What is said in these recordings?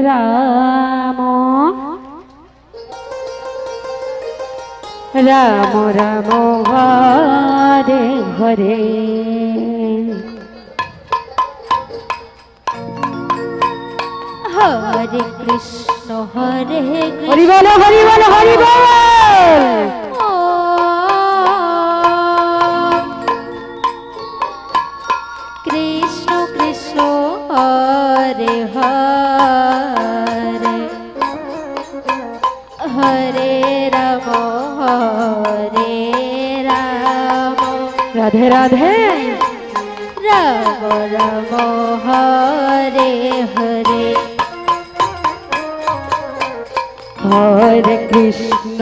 রাম রাম রাম হরে হরে হরে কৃষ্ণ হরে হরি বল হরি বল হরি বল। কৃষ্ণ কৃষ্ণ হরে হরে হরে রাম হরে রাম রাধে রাধে রাম রাম হরে হরে হরে কৃষ্ণ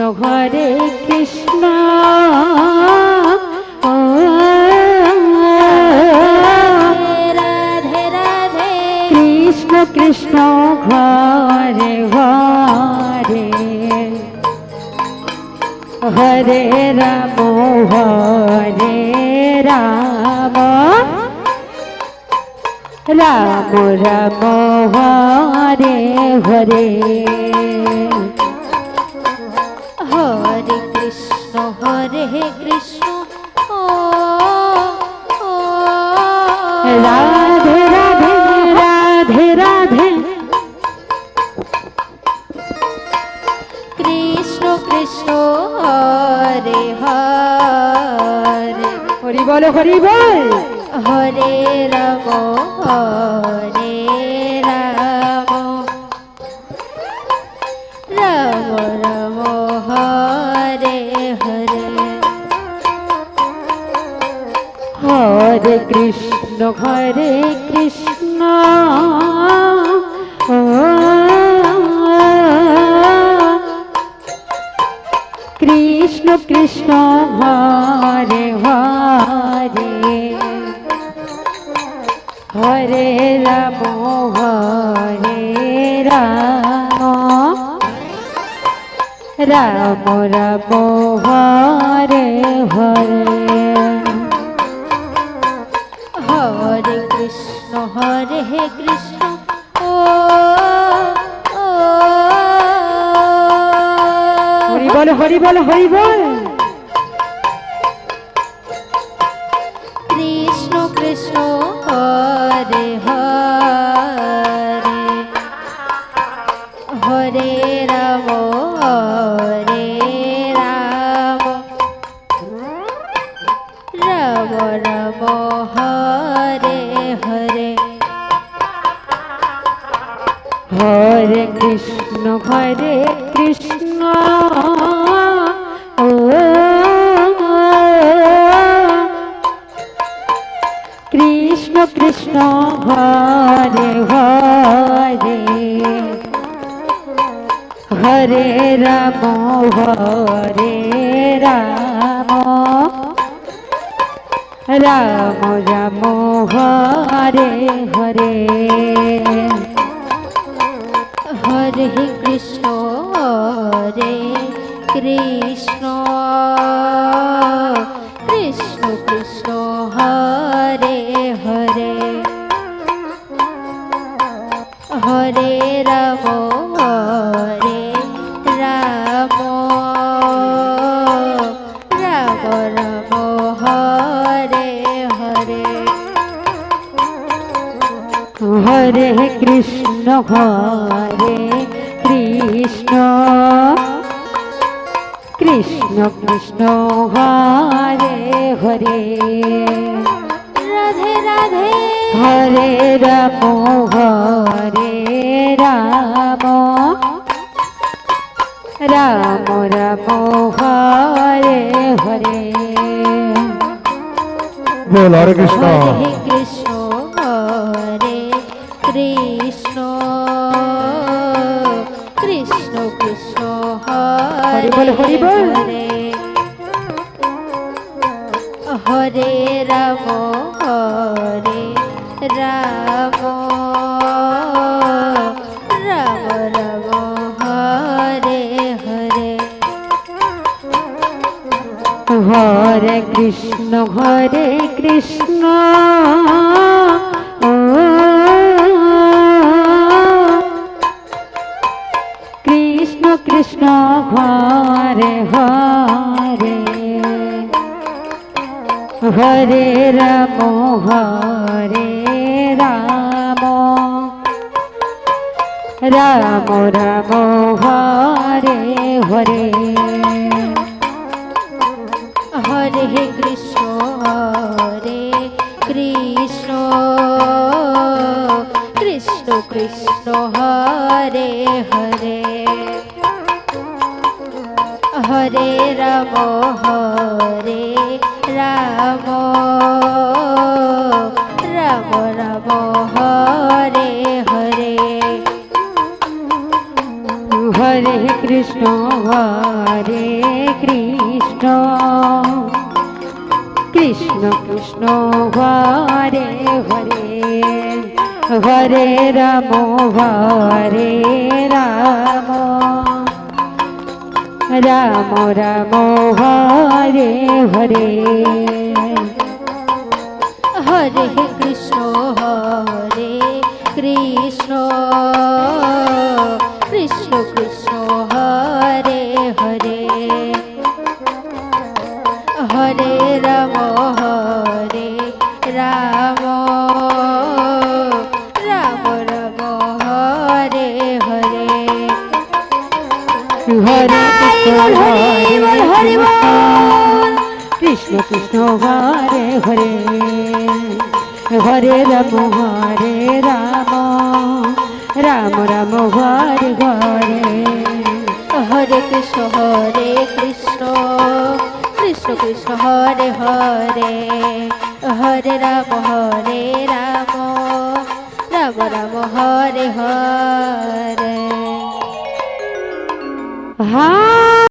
রাধে রাধে কৃষ্ণ কৃষ্ণ হরে হরে হরে রাম হরে রাম রাম রাম হরে হরে হরে কৃষ্ণ ও ও রাধে রাধে রাধে রাধে কৃষ্ণ কৃষ্ণ হরে হরে হরি বল হরি বল। হরে রাম হরে রাম রাম রাম হরে হরে হরে কৃষ্ণ ও কৃষ্ণ কৃষ্ণ হরে হরে হরে রাম হরে রাম রাম রাম হরে হরে হরে কৃষ্ণ ও ও হরি বল হরি বল হরি বল। কৃষ্ণ কৃষ্ণ হরে হরে হরে রাম হরে রাম রাম রাম হরে হরে হরে কৃষ্ণ ও কৃষ্ণ কৃষ্ণ হরে হরে হরে রাম হরে রাম রাম রাম হরে হরে হরে কৃষ্ণ কৃষ্ণ কৃষ্ণ কৃষ্ণ হরে হরে হরে রাম হরে রাম রাম রাম হরে হরে হরে কৃষ্ণ কৃষ্ণ কৃষ্ণ হরে হরে রাধে রাধে হরে রাম হরে রাম রাম রাম হরে হরে बोल हरे कृष्ण हरे कृष्ण हरे कृष्ण कृष्ण कृष्ण हरे हरि बोल। हरे हरे राम हरे राम राम राम हरे हरे हरे कृष्ण ও কৃষ্ণ হরে হরে হরে রাম হরে রাম রাম রাম হরে হরে হরে কৃষ্ণ হরে কৃষ্ণ কৃষ্ণ কৃষ্ণ হরে হরে হরে রাম হরে রাম রাম রাম হরে হরে হরে কৃষ্ণ হরে কৃষ্ণ কৃষ্ণ কৃষ্ণ হরে হরে হরে রাম হরে রাম রাম রাম হরে হরে হরে কৃষ্ণ হরে কৃষ্ণ কৃষ্ণ কৃষ্ণ হরে হরে হরে রাম হরে রাম রাম রাম হরে হরে হরে হরি বল, কৃষ্ণ কৃষ্ণ হরে হরে হরে রাম হরে রাম রাম রাম হরে হরে হরে কৃষ্ণ কৃষ্ণ কৃষ্ণ হরে হরে হরে রাম রাম রাম হরে হরে হা